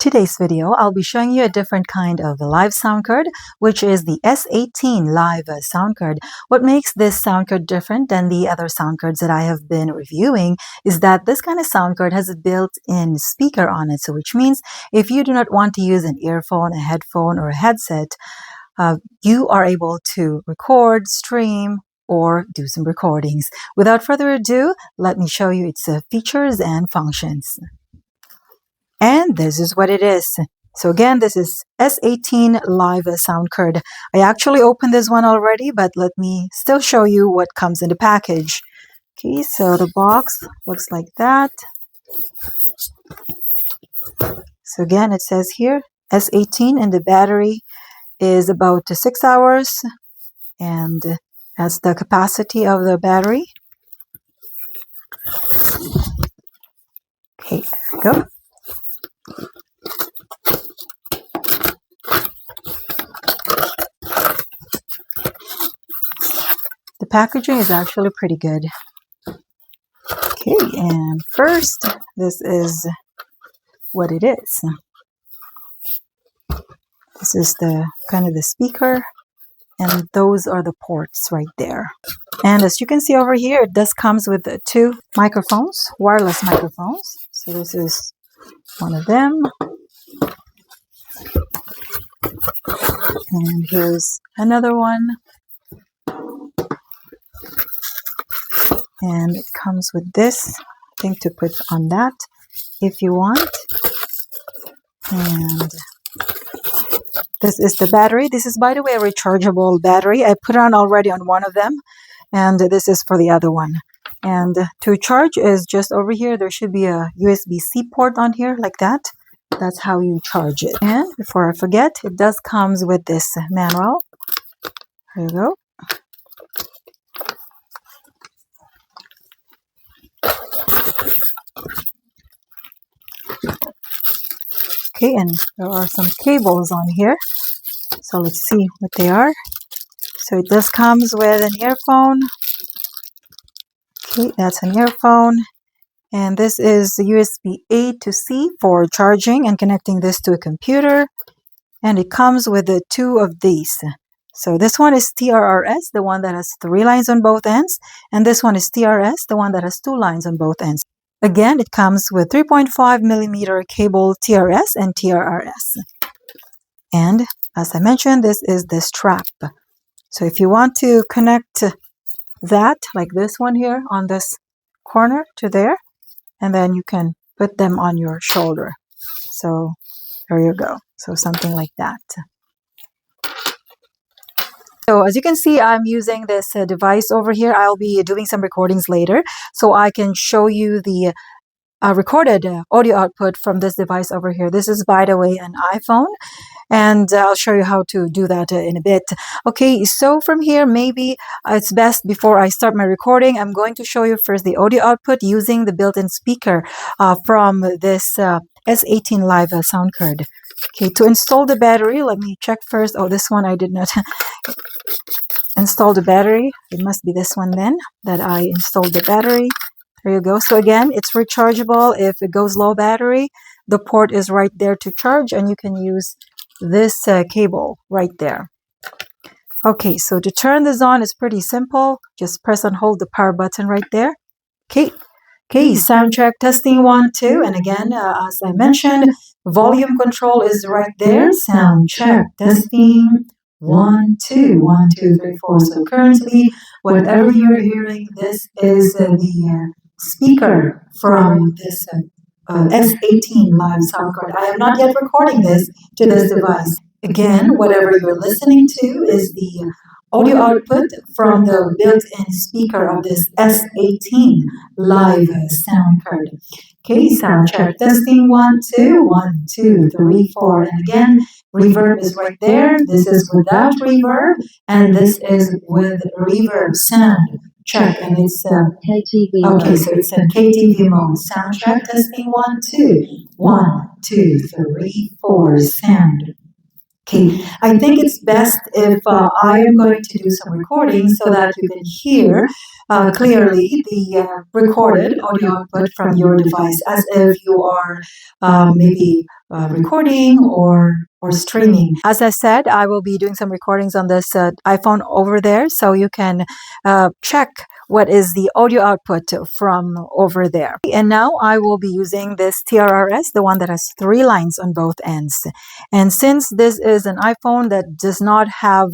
today's video, I'll be showing you a different kind of live sound card, which is the S18 live sound card. What makes this sound card different than the other sound cards that I have been reviewing is that this kind of sound card has a built-in speaker on it. So which means if you do not want to use an earphone, a headphone, or a headset, you are able to record, stream, or do some recordings. Without further ado, let me show you its features and functions. And this is what it is. So again, this is S18 live sound card. I actually opened this one already, but let me still show you what comes in the package. Okay, so the box looks like that. So again, it says here S18, and the battery is about 6 hours, and that's the capacity of the battery. Okay, there we go. The packaging is actually pretty good. Okay, and first, this is what it is. This is the kind of the speaker, and those are the ports right there. And as you can see over here, it does comes with two microphones, wireless microphones. So this is one of them. And here's another one. And it comes with this thing to put on that if you want. And this is the battery. This is, by the way, a rechargeable battery. I put on already on one of them, and this is for the other one. And to charge is just over here. There should be a USB-C port on here like that. That's how you charge it. And before I forget, it does comes with this manual. There you go. Okay, and there are some cables on here. So let's see what they are. So it does comes with an earphone. Okay, that's an earphone. And this is the USB-A to C for charging and connecting this to a computer. And it comes with the two of these. So this one is TRRS, the one that has 3 lines on both ends. And this one is TRS, the one that has 2 lines on both ends. Again, it comes with 3.5 millimeter cable TRS and TRRS. And as I mentioned, this is the strap. So if you want to connect that, like this one here on this corner to there, and then you can put them on your shoulder. So there you go. So something like that. So as you can see, I'm using this device over here. I'll be doing some recordings later, so I can show you the recorded audio output from this device over here. This is, by the way, an iPhone, and I'll show you how to do that in a bit. Okay, so from here, maybe it's best before I start my recording, I'm going to show you first the audio output using the built-in speaker from this S18 live sound card. Okay, to install the battery, let me check first. Oh, this one I did not install the battery. It must be this one then that I installed the battery. There you go. So again, it's rechargeable. If it goes low battery, the port is right there to charge, and you can use this cable right there. Okay, so to turn this on is pretty simple. Just press and hold the power button right there. Okay, sound check, testing 1, 2. And again, as I mentioned, volume control is right there. Sound check, testing 1, 2, 1, 2, 3, 4. So currently, whatever you're hearing, this is the speaker from this S18 live sound card. I am not yet recording this to this device. Again, whatever you're listening to is the audio output from the built-in speaker of this S18 live sound card. Okay, sound check, testing 1, 2, 1, 2, 3, 4. And again, reverb is right there. This is without reverb, and this is with reverb. Sound check, and it's KTV mode. Okay, so it's in KTV mode. Sound check, testing 1, 2, 1, 2, 3, 4. Sound. Okay, I think it's best if I am going to do some recording so that you can hear clearly the recorded audio output from your device, as if you are maybe recording or streaming. As I said, I will be doing some recordings on this iPhone over there, so you can check what is the audio output from over there. And now I will be using this TRRS, the one that has 3 lines on both ends. And since this is an iPhone that does not have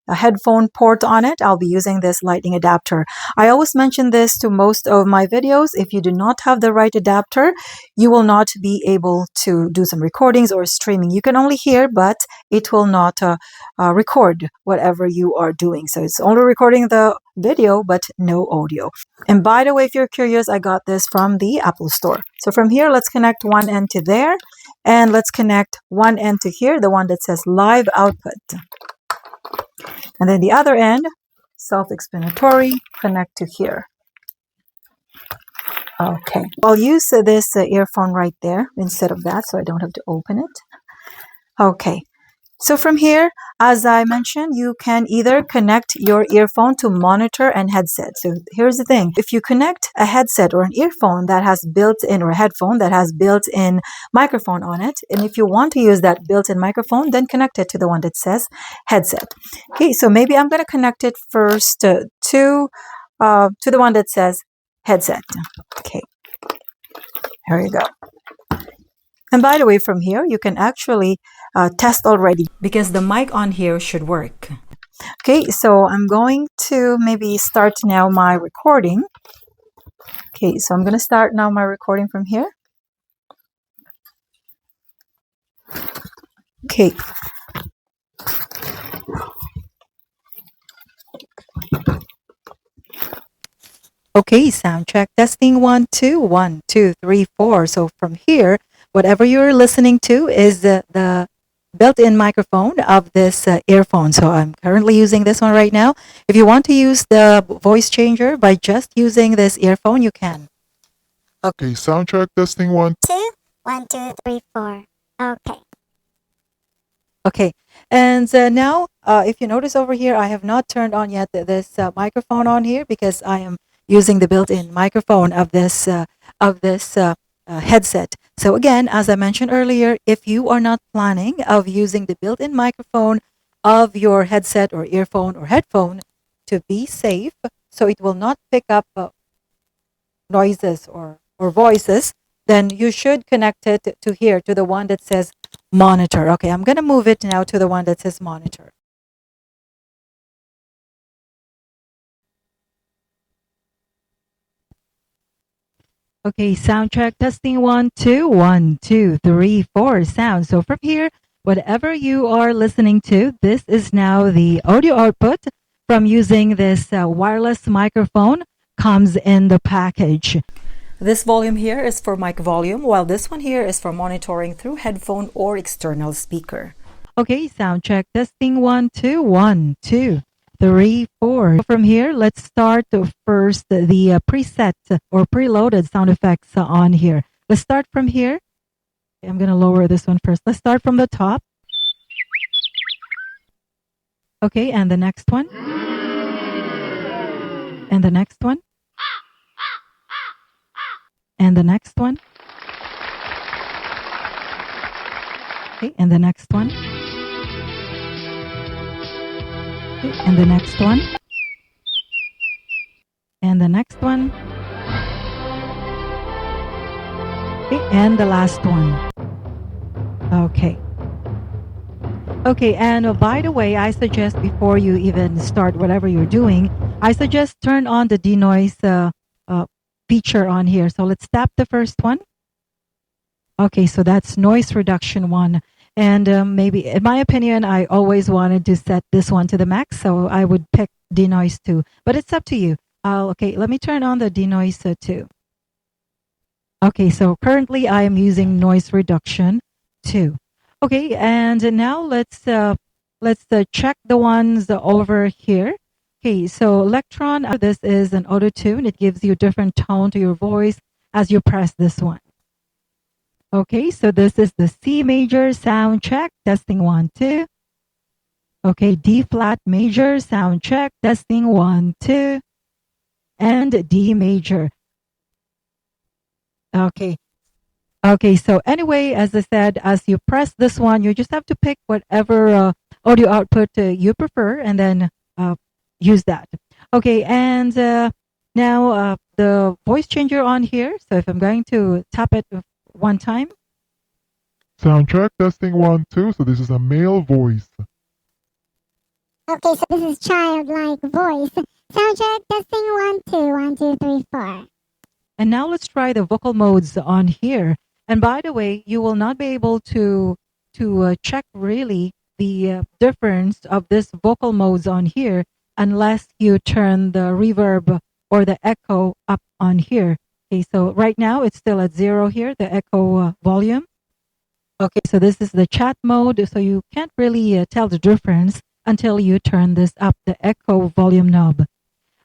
a headphone port on it, I'll be using this lightning adapter. I always mention this to most of my videos. If you do not have the right adapter, you will not be able to do some recordings or streaming. You can only hear, but it will not record whatever you are doing. So it's only recording the video, but no audio. And by the way, if you're curious, I got this from the Apple Store. So from here, let's connect one end to there, and let's connect one end to here, the one that says live output. And then the other end, self-explanatory, connect to here. Okay, I'll use this earphone right there instead of that, so I don't have to open it. Okay, so from here, as I mentioned, you can either connect your earphone to monitor and headset. So here's the thing. If you connect a headset or an earphone that has built-in, or a headphone that has built-in microphone on it, and if you want to use that built-in microphone, then connect it to the one that says headset. Okay, so maybe I'm going to connect it first to the one that says headset. Okay, here you go. And by the way, from here, you can actually test already, because the mic on here should work. Okay, so I'm going to maybe start now my recording. Okay, so I'm going to start now my recording from here. Okay. Okay, sound check, testing 1, 2, 1, 2, 3, 4. So from here, whatever you're listening to is the built-in microphone of this earphone. So I'm currently using this one right now. If you want to use the voice changer by just using this earphone, you can. Okay, sound check, testing 1, 2, 1, 2, 3, 4. Okay. Okay, and now if you notice over here, I have not turned on yet this microphone on here, because I am using the built-in microphone of this headset. So again, as I mentioned earlier, if you are not planning of using the built-in microphone of your headset or earphone or headphone, to be safe, so it will not pick up noises or voices, then you should connect it to here, to the one that says monitor. Okay, I'm going to move it now to the one that says monitor. Okay, sound check, testing 1, 2, 1, 2, 3, 4 sound. So from here, whatever you are listening to, this is now the audio output from using this wireless microphone, comes in the package. This volume here is for mic volume, while this one here is for monitoring through headphone or external speaker. Okay, sound check, testing 1, 2, 1, 2, 3, 4. From here, let's start first the preset or preloaded sound effects on here. Let's start from here. I'm going to lower this one first. Let's start from the top. Okay, and the next one. And the next one. And the next one. Okay, and the next one. Okay, and the next one. And the next one. Okay, and the last one. Okay. Okay, and by the way, I suggest before you even start whatever you're doing, I suggest turn on the Denoise feature on here. So let's tap the first one. Okay, so that's noise reduction 1. And maybe, in my opinion, I always wanted to set this one to the max, so I would pick Denoise 2. But it's up to you. Okay, let me turn on the Denoise 2. Okay, so currently I am using noise reduction 2. Okay, and now let's check the ones over here. Okay, so Electron, this is an auto tune. It gives you a different tone to your voice as you press this one. Okay, so this is the C major sound check, testing 1, 2. Okay, D flat major, sound check, testing 1, 2, and D major. Okay. Okay, so anyway, as I said, as you press this one, you just have to pick whatever audio output you prefer and then use that. Okay, and now the voice changer on here. So if I'm going to tap it one time. Soundtrack testing 1, 2. So this is a male voice. Okay, so this is childlike voice. Soundcheck testing 1, 2, 1, 2, 3, 4. And now let's try the vocal modes on here. And by the way, you will not be able to check really the difference of this vocal modes on here unless you turn the reverb or the echo up on here. Okay, so right now it's still at 0 here, the echo volume. Okay, so this is the chat mode, so you can't really tell the difference until you turn this up, the echo volume knob.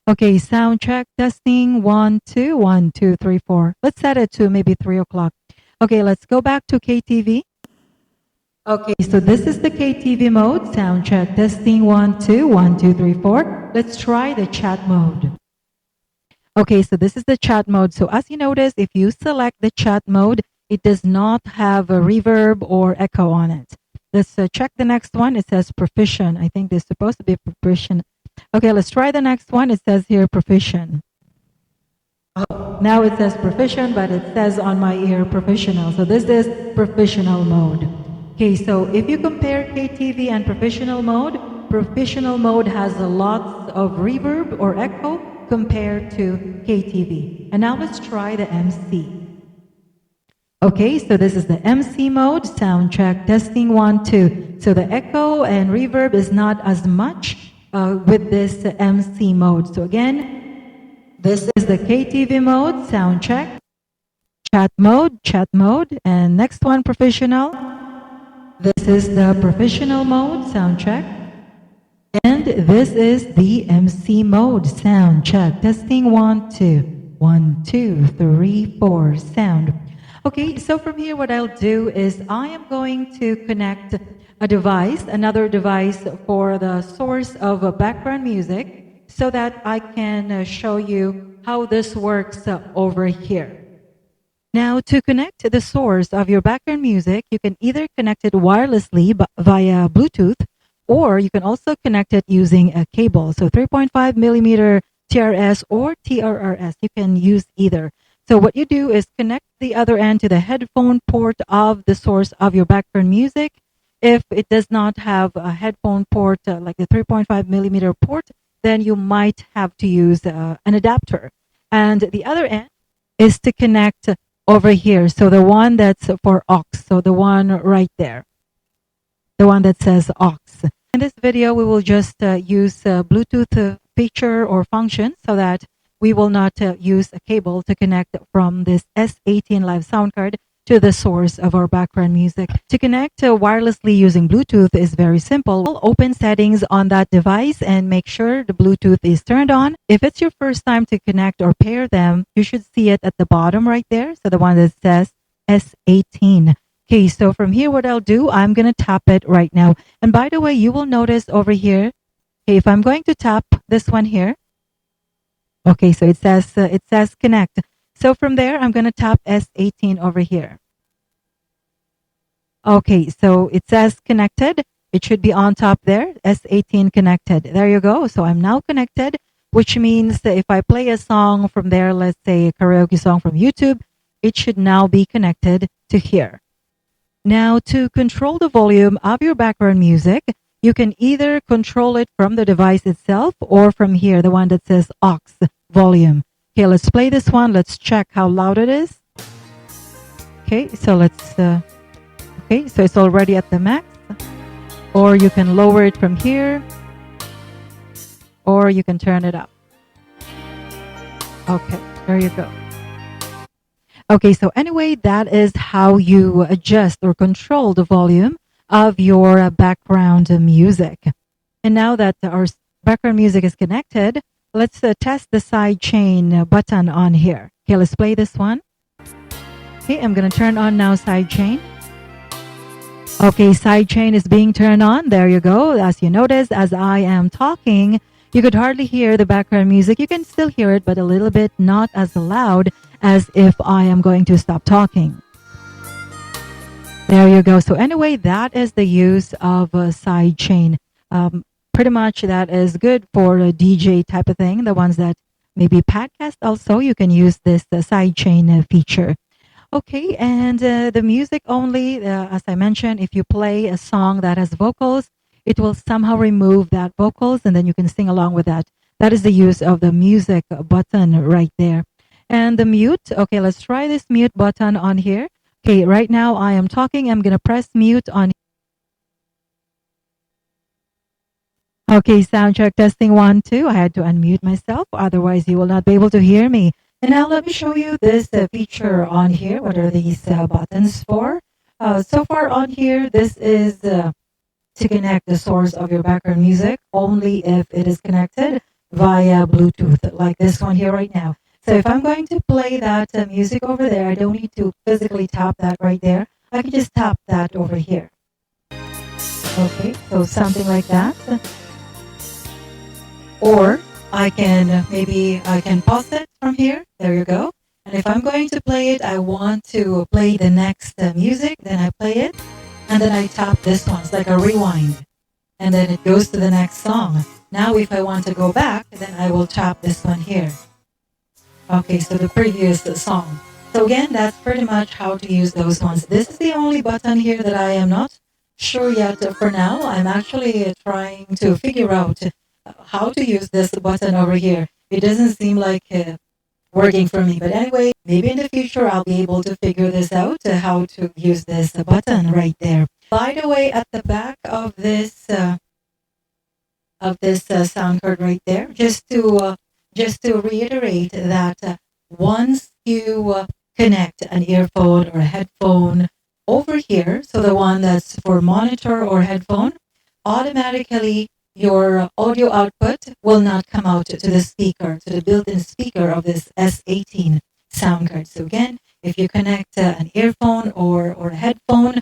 Okay, sound check testing 1, 2, 1, 2, 3, 4. Let's set it to maybe 3 o'clock. Okay, let's go back to KTV. Okay, so this is the KTV mode. Sound check testing 1, 2, 1, 2, 3, 4. Let's try the chat mode. Okay, so this is the chat mode. So as you notice, if you select the chat mode, it does not have a reverb or echo on it. Let's check the next one. It says proficient. I think there's supposed to be proficient. Okay, let's try the next one. It says here proficient. Oh, now it says proficient, but it says on my ear professional. So this is professional mode. Okay, so if you compare KTV and professional mode has a lot of reverb or echo compared to KTV. And now let's try the MC. Okay, so this is the MC mode, sound check, testing 1, 2. So the echo and reverb is not as much with this MC mode. So again, this is the KTV mode, sound check, chat mode, and next one, professional. This is the professional mode, sound check. And this is the MC mode, sound check, testing 1, 2, 1, 2, 3, 4, sound. Okay, so from here what I'll do is I am going to connect a device, another device for the source of background music so that I can show you how this works over here. Now to connect the source of your background music, you can either connect it wirelessly via Bluetooth or you can also connect it using a cable. So 3.5 millimeter TRS or TRRS, you can use either. So what you do is connect the other end to the headphone port of the source of your background music. If it does not have a headphone port like the 3.5 millimeter port, then you might have to use an adapter. And the other end is to connect over here. So the one that's for aux, so the one right there, the one that says aux. In this video, we will just use Bluetooth feature or function so that we will not use a cable to connect from this S18 live sound card to the source of our background music. To connect wirelessly using Bluetooth is very simple. We'll open settings on that device and make sure the Bluetooth is turned on. If it's your first time to connect or pair them, you should see it at the bottom right there. So the one that says S18. Okay, so from here, what I'll do, I'm going to tap it right now. And by the way, you will notice over here, okay, if I'm going to tap this one here, okay, so it says connect. So from there, I'm going to tap S18 over here. Okay, so it says connected. It should be on top there, S18 connected. There you go. So I'm now connected, which means that if I play a song from there, let's say a karaoke song from YouTube, it should now be connected to here. Now, to control the volume of your background music, you can either control it from the device itself or from here, the one that says aux volume. Okay, let's play this one. Let's check how loud it is. Okay, so let's, okay, so it's already at the max. Or you can lower it from here. Or you can turn it up. Okay, there you go. Okay, so anyway, that is how you adjust or control the volume of your background music. And now that our background music is connected, let's test the sidechain button on here. Okay, let's play this one. Okay, I'm going to turn on now sidechain. Okay, sidechain is being turned on. There you go. As you notice, as I am talking, you could hardly hear the background music. You can still hear it, but a little bit not as loud as if I am going to stop talking. There you go. So anyway, that is the use of a sidechain. Pretty much that is good for a DJ type of thing. The ones that maybe podcast also, you can use this sidechain feature. Okay, and the music only, as I mentioned, if you play a song that has vocals, it will somehow remove that vocals and then you can sing along with that. That is the use of the music button right there. And the mute, okay, let's try this mute button on here. Okay, right now I am talking. I'm going to press mute on. Okay, sound check testing 1, 2. I had to unmute myself, otherwise you will not be able to hear me. And now let me show you this feature on here. What are these buttons for? So far on here, this is to connect the source of your background music only if it is connected via Bluetooth, like this one here right now. So if I'm going to play that music over there, I don't need to physically tap that right there. I can just tap that over here. Okay, so something like that. Or I can maybe I can pause it from here. There you go. And if I'm going to play it, I want to play the next music, then I play it. And then I tap this one. It's like a rewind. And then it goes to the next song. Now if I want to go back, then I will tap this one here. Okay, so the previous song. So again, that's pretty much how to use those ones. This is the only button here that I am not sure yet for now. I'm actually trying to figure out how to use this button over here. It doesn't seem like working for me. But anyway, maybe in the future I'll be able to figure this out, how to use this button right there. By the way, at the back of this sound card right there, just to reiterate that once you connect an earphone or a headphone over here, so the one that's for monitor or headphone, automatically your audio output will not come out to the speaker, to the built-in speaker of this S18 sound card. So again, if you connect an earphone or a headphone,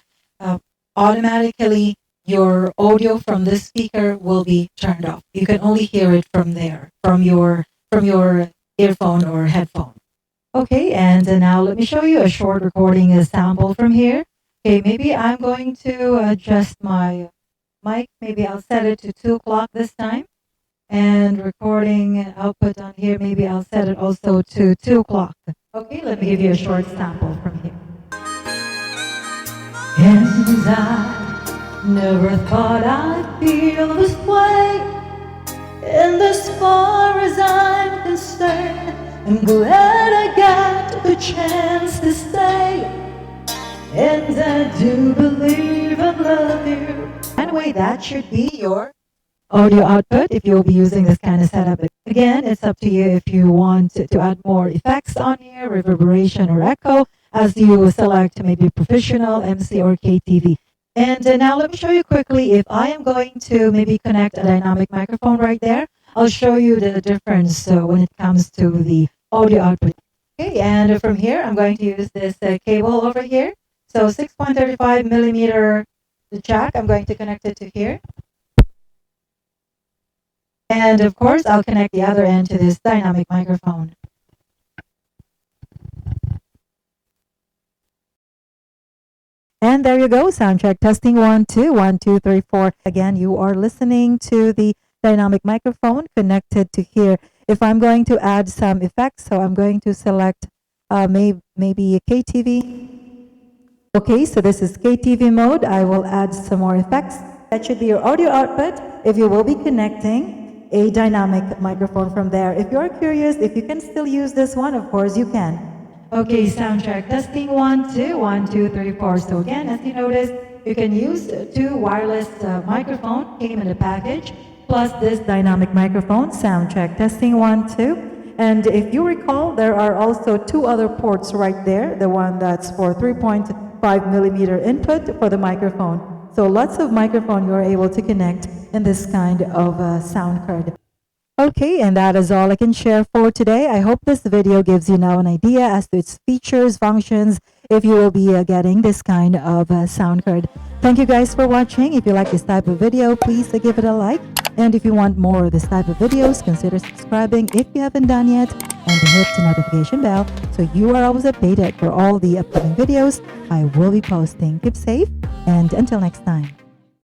automatically your audio from this speaker will be turned off. You can only hear it from there, from your earphone or headphone. Okay, and now let me show you a short recording sample from here. Okay, maybe I'm going to adjust my mic. Maybe I'll set it to 2 o'clock this time. And recording output on here, maybe I'll set it also to 2 o'clock. Okay, let me give you a short sample from here. And I never thought I'd feel this way. And as far as I'm concerned, I'm glad I got the chance to stay. And I do believe I love you. Anyway, that should be your audio output if you'll be using this kind of setup. Again, it's up to you if you want to add more effects on here, reverberation or echo, as you select maybe professional, MC, or KTV. And now let me show you quickly if I am going to maybe connect a dynamic microphone right there. I'll show you the difference when it comes to the audio output. Okay, and from here, I'm going to use this cable over here. So 6.35 millimeter jack, I'm going to connect it to here. And of course, I'll connect the other end to this dynamic microphone. And there you go, sound check testing 1, 2, 1, 2, 3, 4. Again, you are listening to the dynamic microphone connected to here. If I'm going to add some effects, so I'm going to select maybe a KTV. Okay, so this is KTV mode. I will add some more effects. That should be your audio output if you will be connecting a dynamic microphone from there. If you're curious, if you can still use this one, of course you can. Okay, sound check testing 1, 2, 1, 2, 3, 4. So again, as you noticed, you can use 2 wireless microphone came in the package, plus this dynamic microphone. Sound check testing 1, 2. And if you recall, there are also 2 other ports right there. The one that's for 3.5 millimeter input for the microphone. So lots of microphone you are able to connect in this kind of sound card. Okay, and that is all I can share for today. I hope this video gives you now an idea as to its features, functions, if you will be getting this kind of sound card. Thank you guys for watching. If you like this type of video, please give it a like. And if you want more of this type of videos, consider subscribing if you haven't done yet, and hit the notification bell so you are always updated for all the upcoming videos I will be posting. Keep safe, and until next time.